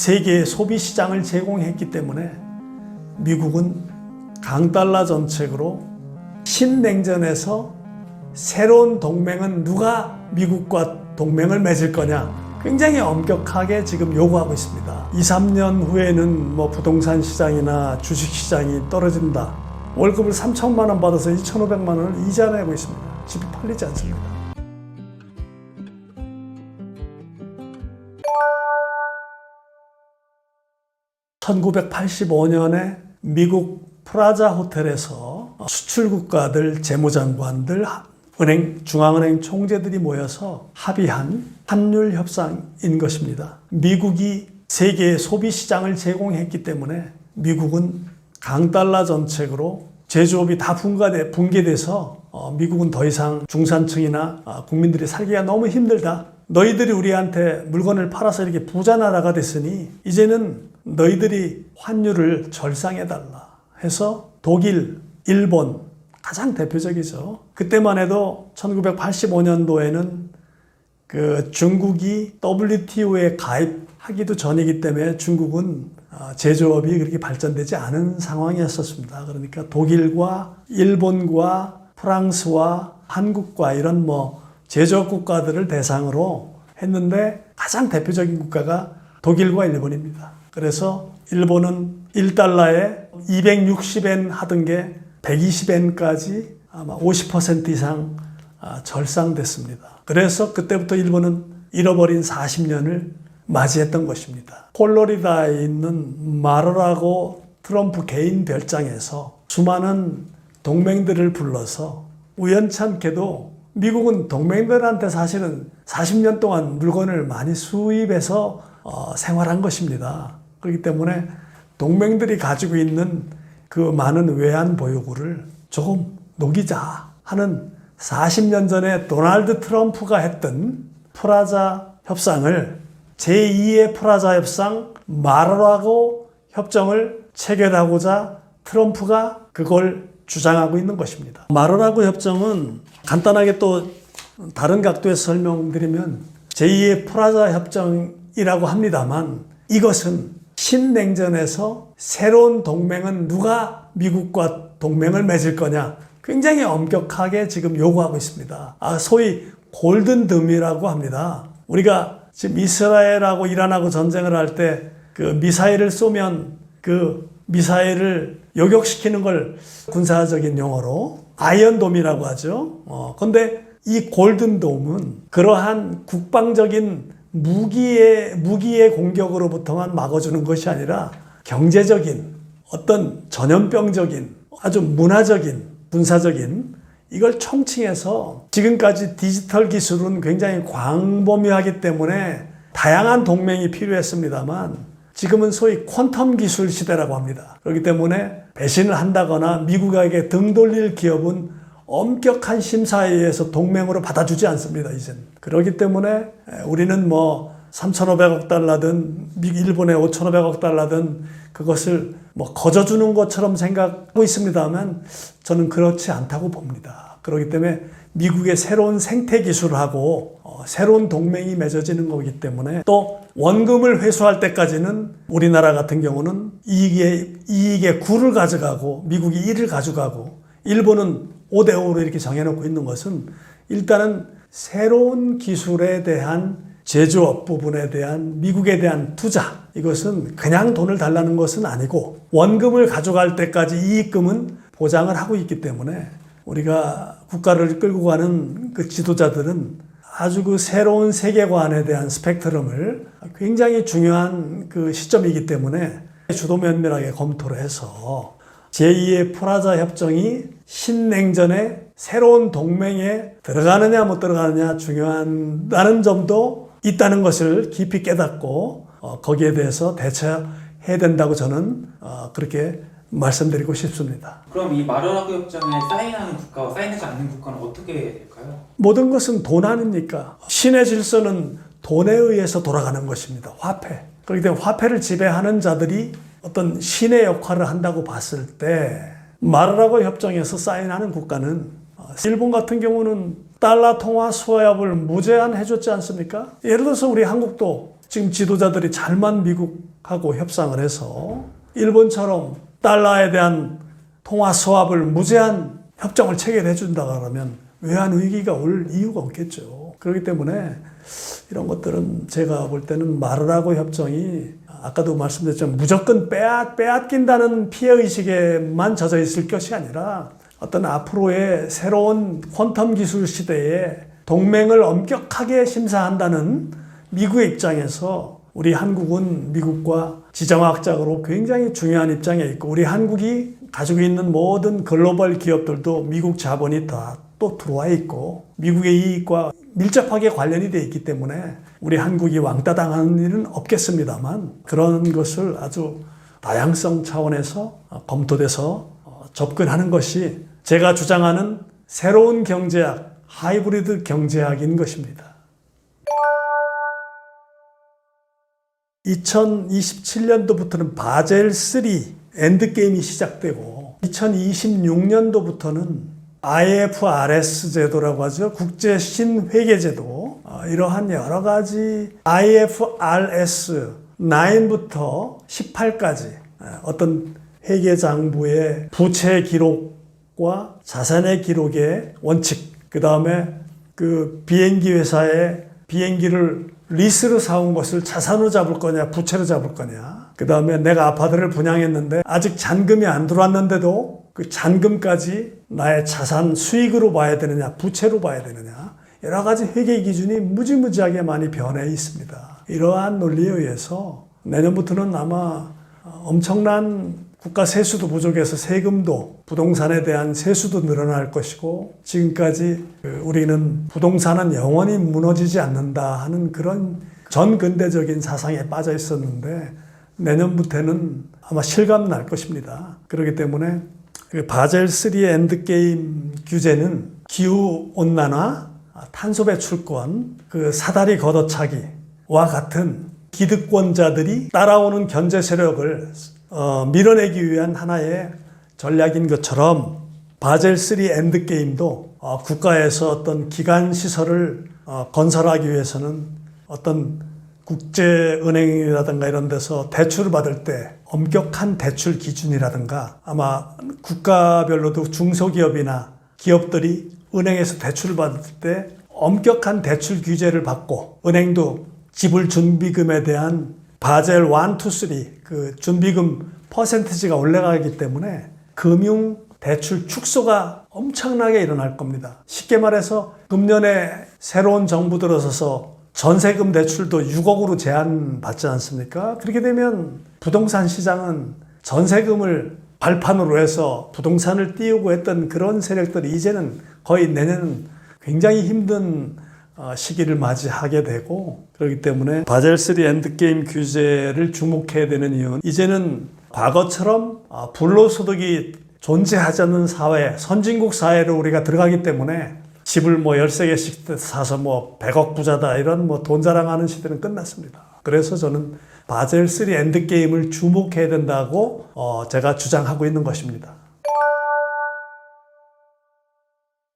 세계의 소비 시장을 제공했기 때문에 미국은 강달러 정책으로 신냉전에서 새로운 동맹은 누가 미국과 동맹을 맺을 거냐 굉장히 엄격하게 지금 요구하고 있습니다. 2, 3년 후에는 부동산 시장이나 주식 시장이 떨어진다. 월급을 3천만 원 받아서 2,500만 원을 이자 내고 있습니다. 집이 팔리지 않습니다. (1985년에) 미국 프라자 호텔에서 수출 국가들 재무장관들 은행, 중앙은행 총재들이 모여서 합의한 환율 협상인 것입니다. 미국이 세계의 소비 시장을 제공했기 때문에 미국은 강달러 정책으로 제조업이 다 붕괴돼서 미국은 더 이상 중산층이나 국민들이 살기가 너무 힘들다. 너희들이 우리한테 물건을 팔아서 이렇게 부자 나라가 됐으니 이제는 너희들이 환율을 절상해달라 해서 독일, 일본 가장 대표적이죠. 그때만 해도 1985년도에는 중국이 WTO에 가입하기도 전이기 때문에 중국은 제조업이 그렇게 발전되지 않은 상황이었습니다. 그러니까 독일과 일본과 프랑스와 한국과 이런 제조업 국가들을 대상으로 했는데 가장 대표적인 국가가 독일과 일본입니다. 그래서 일본은 1달러에 260엔 하던 게 120엔까지 아마 50% 이상 절상됐습니다. 그래서 그때부터 일본은 잃어버린 40년을 맞이했던 것입니다. 폴로리다에 있는 마르라고 트럼프 개인 별장에서 수많은 동맹들을 불러서 우연찮게도 미국은 동맹들한테 사실은 40년 동안 물건을 많이 수입해서 생활한 것입니다. 그렇기 때문에 동맹들이 가지고 있는 그 많은 외환 보유고를 조금 녹이자 하는 40년 전에 도널드 트럼프가 했던 프라자 협상을 제2의 프라자 협상 마르라고 협정을 체결하고자 트럼프가 그걸 주장하고 있는 것입니다. 마르라고 협정은 간단하게 또 다른 각도에서 설명드리면 제2의 프라자 협정이라고 합니다만 이것은 신냉전에서 새로운 동맹은 누가 미국과 동맹을 맺을 거냐 굉장히 엄격하게 지금 요구하고 있습니다. 소위 골든덤이라고 합니다. 우리가 지금 이스라엘하고 이란하고 전쟁을 할 때 그 미사일을 쏘면 그 미사일을 요격시키는 걸 군사적인 용어로 아이언돔이라고 하죠. 근데 이 골든돔은 그러한 국방적인 무기의 공격으로부터만 막아주는 것이 아니라 경제적인 어떤 전염병적인 아주 문화적인 군사적인 이걸 총칭해서 지금까지 디지털 기술은 굉장히 광범위하기 때문에 다양한 동맹이 필요했습니다만 지금은 소위 퀀텀 기술 시대라고 합니다. 그렇기 때문에 배신을 한다거나 미국에게 등 돌릴 기업은 엄격한 심사에 의해서 동맹으로 받아주지 않습니다. 이젠. 그렇기 때문에 우리는 3,500억 달러든 일본에 5,500억 달러든 그것을 거저주는 것처럼 생각하고 있습니다만 저는 그렇지 않다고 봅니다. 그렇기 때문에 미국의 새로운 생태 기술하고 새로운 동맹이 맺어지는 거기 때문에 또 원금을 회수할 때까지는 우리나라 같은 경우는 이익의 9를 가져가고 미국이 1을 가져가고 일본은 5대5로 이렇게 정해놓고 있는 것은 일단은 새로운 기술에 대한 제조업 부분에 대한 미국에 대한 투자 이것은 그냥 돈을 달라는 것은 아니고 원금을 가져갈 때까지 이익금은 보장을 하고 있기 때문에 우리가 국가를 끌고 가는 그 지도자들은 아주 그 새로운 세계관에 대한 스펙트럼을 굉장히 중요한 그 시점이기 때문에 주도 면밀하게 검토를 해서 제2의 프라자 협정이 신냉전에 새로운 동맹에 들어가느냐 못 들어가느냐 중요하다는 점도 있다는 것을 깊이 깨닫고 거기에 대해서 대처해야 된다고 저는 그렇게 말씀드리고 싶습니다. 그럼 이 마르라고 협정에 사인하는 국가와 사인하지 않는 국가는 어떻게 될까요? 모든 것은 돈 아닙니까? 신의 질서는 돈에 의해서 돌아가는 것입니다. 화폐. 그렇기 때문에 화폐를 지배하는 자들이 어떤 신의 역할을 한다고 봤을 때 마르라고 협정에서 사인하는 국가는 일본 같은 경우는 달러 통화 수합을 무제한 해줬지 않습니까? 예를 들어서 우리 한국도 지금 지도자들이 잘만 미국하고 협상을 해서 일본처럼 달러에 대한 통화 수합을 무제한 협정을 체결해 준다 그러면 외환 위기가 올 이유가 없겠죠. 그렇기 때문에 이런 것들은 제가 볼 때는 마르라고 협정이 아까도 말씀드렸지만 무조건 빼앗긴다는 피해의식에만 젖어 있을 것이 아니라 어떤 앞으로의 새로운 퀀텀 기술 시대에 동맹을 엄격하게 심사한다는 미국의 입장에서 우리 한국은 미국과 지정학적으로 굉장히 중요한 입장에 있고 우리 한국이 가지고 있는 모든 글로벌 기업들도 미국 자본이 다 또 들어와 있고 미국의 이익과 밀접하게 관련이 되어 있기 때문에 우리 한국이 왕따 당하는 일은 없겠습니다만 그런 것을 아주 다양성 차원에서 검토돼서 접근하는 것이 제가 주장하는 새로운 경제학, 하이브리드 경제학인 것입니다. 2027년도부터는 바젤 3 엔드게임이 시작되고 2026년도부터는 IFRS 제도라고 하죠. 국제 신회계제도. 이러한 여러 가지 IFRS 9부터 18까지 어떤 회계장부의 부채 기록과 자산의 기록의 원칙, 그 다음에 그 비행기 회사의 비행기를 리스로 사온 것을 자산으로 잡을 거냐, 부채로 잡을 거냐. 그 다음에 내가 아파트를 분양했는데 아직 잔금이 안 들어왔는데도 그 잔금까지 나의 자산 수익으로 봐야 되느냐, 부채로 봐야 되느냐. 여러 가지 회계 기준이 무지무지하게 많이 변해 있습니다. 이러한 논리에 의해서 내년부터는 아마 엄청난 국가 세수도 부족해서 세금도 부동산에 대한 세수도 늘어날 것이고 지금까지 우리는 부동산은 영원히 무너지지 않는다 하는 그런 전근대적인 사상에 빠져 있었는데 내년부터는 아마 실감 날 것입니다. 그렇기 때문에 바젤 3 엔드게임 규제는 기후온난화, 탄소 배출권, 그 사다리 걷어차기와 같은 기득권자들이 따라오는 견제 세력을 밀어내기 위한 하나의 전략인 것처럼 바젤 3 엔드게임도 국가에서 어떤 기간 시설을 건설하기 위해서는 어떤 국제은행이라든가 이런 데서 대출을 받을 때 엄격한 대출 기준이라든가 아마 국가별로도 중소기업이나 기업들이 은행에서 대출을 받을 때 엄격한 대출 규제를 받고 은행도 지불 준비금에 대한 바젤 1, 2, 3 그 준비금 퍼센티지가 올라가기 때문에 금융 대출 축소가 엄청나게 일어날 겁니다. 쉽게 말해서 금년에 새로운 정부 들어서서 전세금 대출도 6억으로 제한받지 않습니까? 그렇게 되면 부동산 시장은 전세금을 발판으로 해서 부동산을 띄우고 했던 그런 세력들이 이제는 거의 내년은 굉장히 힘든 시기를 맞이하게 되고 그렇기 때문에 바젤 3 엔드게임 규제를 주목해야 되는 이유는 이제는 과거처럼 불로소득이 존재하지 않는 사회, 선진국 사회로 우리가 들어가기 때문에 집을 13개씩 사서 100억 부자다 이런 돈 자랑하는 시대는 끝났습니다. 그래서 저는 바젤 3 엔드게임을 주목해야 된다고 제가 주장하고 있는 것입니다.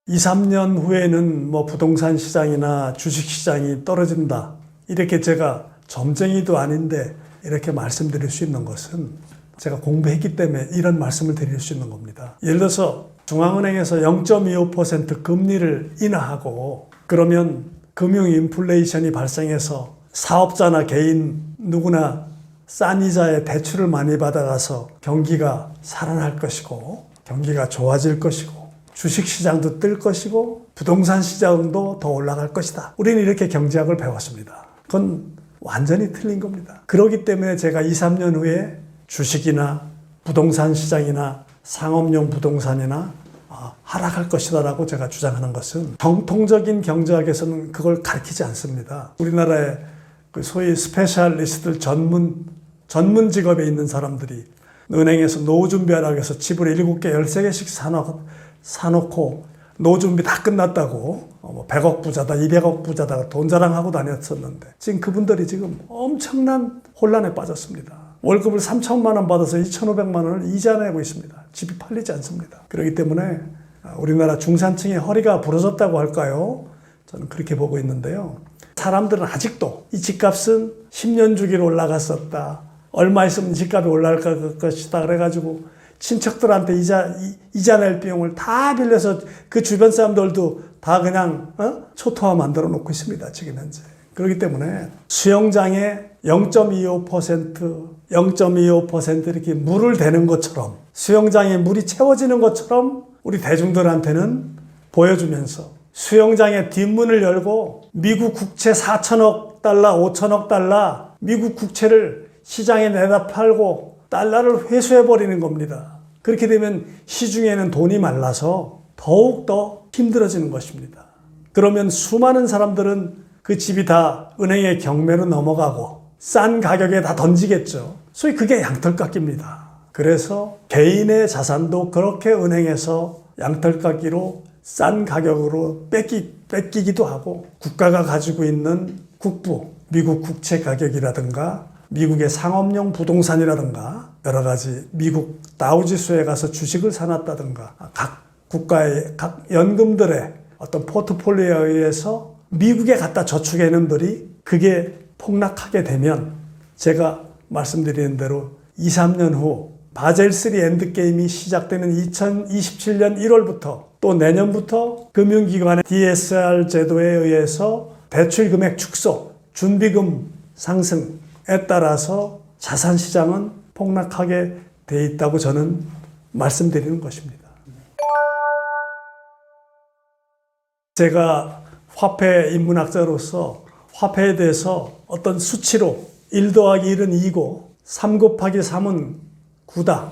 2, 3년 후에는 부동산 시장이나 주식 시장이 떨어진다. 이렇게 제가 점쟁이도 아닌데 이렇게 말씀드릴 수 있는 것은 제가 공부했기 때문에 이런 말씀을 드릴 수 있는 겁니다. 예를 들어서 중앙은행에서 0.25% 금리를 인하하고 그러면 금융 인플레이션이 발생해서 사업자나 개인 누구나 싼 이자에 대출을 많이 받아가서 경기가 살아날 것이고 경기가 좋아질 것이고 주식시장도 뜰 것이고 부동산 시장도 더 올라갈 것이다. 우리는 이렇게 경제학을 배웠습니다. 그건 완전히 틀린 겁니다. 그렇기 때문에 제가 2, 3년 후에 주식이나 부동산 시장이나 상업용 부동산이나 하락할 것이다라고 제가 주장하는 것은 정통적인 경제학에서는 그걸 가르치지 않습니다. 우리나라의 소위 스페셜리스트들 전문 직업에 있는 사람들이 은행에서 노후 준비하라고 해서 집을 7개, 13개씩 사놓고 노후 준비 다 끝났다고 100억 부자다, 200억 부자다 돈 자랑하고 다녔었는데 지금 그분들이 지금 엄청난 혼란에 빠졌습니다. 월급을 3천만 원 받아서 2,500만 원을 이자 내고 있습니다. 집이 팔리지 않습니다. 그렇기 때문에 우리나라 중산층의 허리가 부러졌다고 할까요? 저는 그렇게 보고 있는데요. 사람들은 아직도 이 집값은 10년 주기로 올라갔었다. 얼마 있으면 집값이 올라갈 것이다. 그래가지고 친척들한테 이자 낼 비용을 다 빌려서 그 주변 사람들도 다 그냥 초토화 만들어 놓고 있습니다. 지금 현재. 그렇기 때문에 수영장에 0.25% 이렇게 물을 대는 것처럼 수영장에 물이 채워지는 것처럼 우리 대중들한테는 보여주면서 수영장의 뒷문을 열고 미국 국채 4천억 달러, 5천억 달러 미국 국채를 시장에 내다 팔고 달러를 회수해버리는 겁니다. 그렇게 되면 시중에는 돈이 말라서 더욱더 힘들어지는 것입니다. 그러면 수많은 사람들은 그 집이 다 은행의 경매로 넘어가고 싼 가격에 다 던지겠죠. 소위 그게 양털깎기입니다. 그래서 개인의 자산도 그렇게 은행에서 양털깎기로 싼 가격으로 뺏기기도 하고 국가가 가지고 있는 국부, 미국 국채 가격이라든가 미국의 상업용 부동산이라든가 여러 가지 미국 다우지수에 가서 주식을 사놨다든가 각 국가의 각 연금들의 어떤 포트폴리오에 의해서 미국에 갖다 저축해 놓은 들이 그게 폭락하게 되면 제가 말씀드리는 대로 2, 3년 후 바젤 3 엔드게임이 시작되는 2027년 1월부터 또 내년부터 금융기관의 DSR 제도에 의해서 대출금액 축소, 준비금 상승에 따라서 자산시장은 폭락하게 돼 있다고 저는 말씀드리는 것입니다. 제가 화폐 인문학자로서 화폐에 대해서 어떤 수치로 1 더하기 1은 2고 3 곱하기 3은 9다.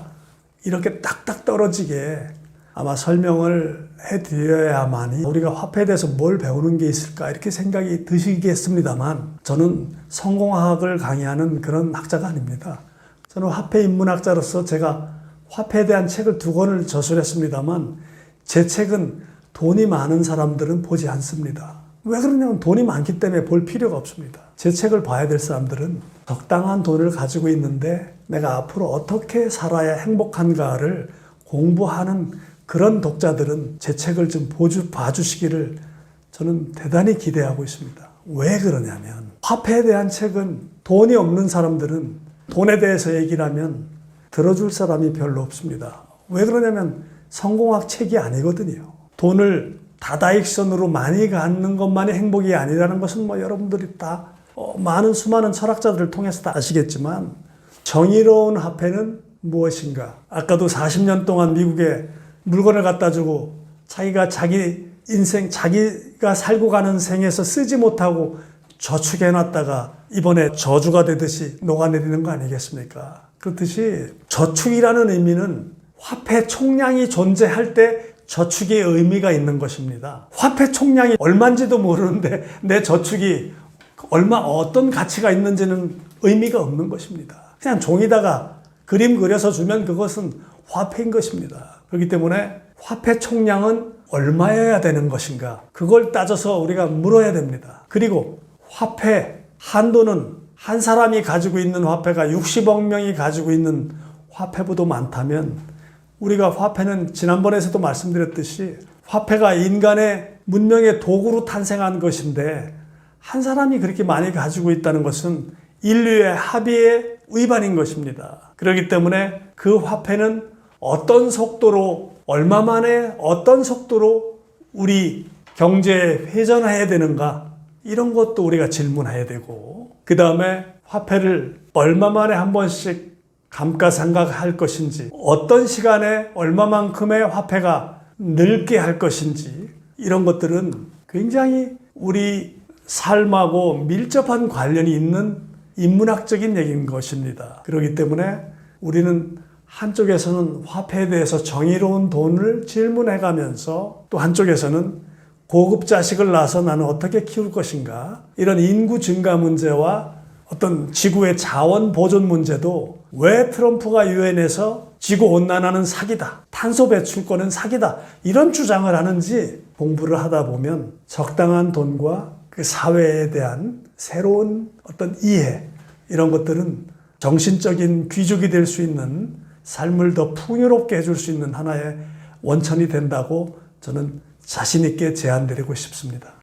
이렇게 딱딱 떨어지게 아마 설명을 해드려야만이 우리가 화폐에 대해서 뭘 배우는 게 있을까 이렇게 생각이 드시겠습니다만 저는 성공학을 강의하는 그런 학자가 아닙니다. 저는 화폐 인문학자로서 제가 화폐에 대한 책을 2권을 저술했습니다만 제 책은 돈이 많은 사람들은 보지 않습니다. 왜 그러냐면 돈이 많기 때문에 볼 필요가 없습니다. 제 책을 봐야 될 사람들은 적당한 돈을 가지고 있는데 내가 앞으로 어떻게 살아야 행복한가를 공부하는 그런 독자들은 제 책을 좀 봐주시기를 저는 대단히 기대하고 있습니다. 왜 그러냐면 화폐에 대한 책은 돈이 없는 사람들은 돈에 대해서 얘기를 하면 들어줄 사람이 별로 없습니다. 왜 그러냐면 성공학 책이 아니거든요. 돈을 다다익선으로 많이 갖는 것만이 행복이 아니라는 것은 여러분들이 다 수많은 철학자들을 통해서 다 아시겠지만 정의로운 화폐는 무엇인가? 아까도 40년 동안 미국에 물건을 갖다 주고 자기가 자기 인생, 자기가 살고 가는 생에서 쓰지 못하고 저축해놨다가 이번에 저주가 되듯이 녹아내리는 거 아니겠습니까? 그렇듯이 저축이라는 의미는 화폐 총량이 존재할 때 저축의 의미가 있는 것입니다. 화폐 총량이 얼마인지도 모르는데 내 저축이 어떤 가치가 있는지는 의미가 없는 것입니다. 그냥 종이다가 그림 그려서 주면 그것은 화폐인 것입니다. 그렇기 때문에 화폐 총량은 얼마여야 되는 것인가? 그걸 따져서 우리가 물어야 됩니다. 그리고 화폐 한도는 한 사람이 가지고 있는 화폐가 60억 명이 가지고 있는 화폐보다 많다면 우리가 화폐는 지난번에서도 말씀드렸듯이 화폐가 인간의 문명의 도구로 탄생한 것인데 한 사람이 그렇게 많이 가지고 있다는 것은 인류의 합의에 위반인 것입니다. 그렇기 때문에 그 화폐는 어떤 속도로 얼마 만에 어떤 속도로 우리 경제에 회전해야 되는가 이런 것도 우리가 질문해야 되고 그 다음에 화폐를 얼마 만에 한 번씩 감가상각할 것인지 어떤 시간에 얼마만큼의 화폐가 늘게 할 것인지 이런 것들은 굉장히 우리 삶하고 밀접한 관련이 있는 인문학적인 얘기인 것입니다. 그렇기 때문에 우리는 한쪽에서는 화폐에 대해서 정의로운 돈을 질문해가면서 또 한쪽에서는 고급 자식을 낳아서 나는 어떻게 키울 것인가 이런 인구 증가 문제와 어떤 지구의 자원 보존 문제도 왜 트럼프가 유엔에서 지구온난화는 사기다, 탄소 배출권은 사기다 이런 주장을 하는지 공부를 하다 보면 적당한 돈과 그 사회에 대한 새로운 어떤 이해 이런 것들은 정신적인 귀족이 될 수 있는 삶을 더 풍요롭게 해줄 수 있는 하나의 원천이 된다고 저는 자신 있게 제안드리고 싶습니다.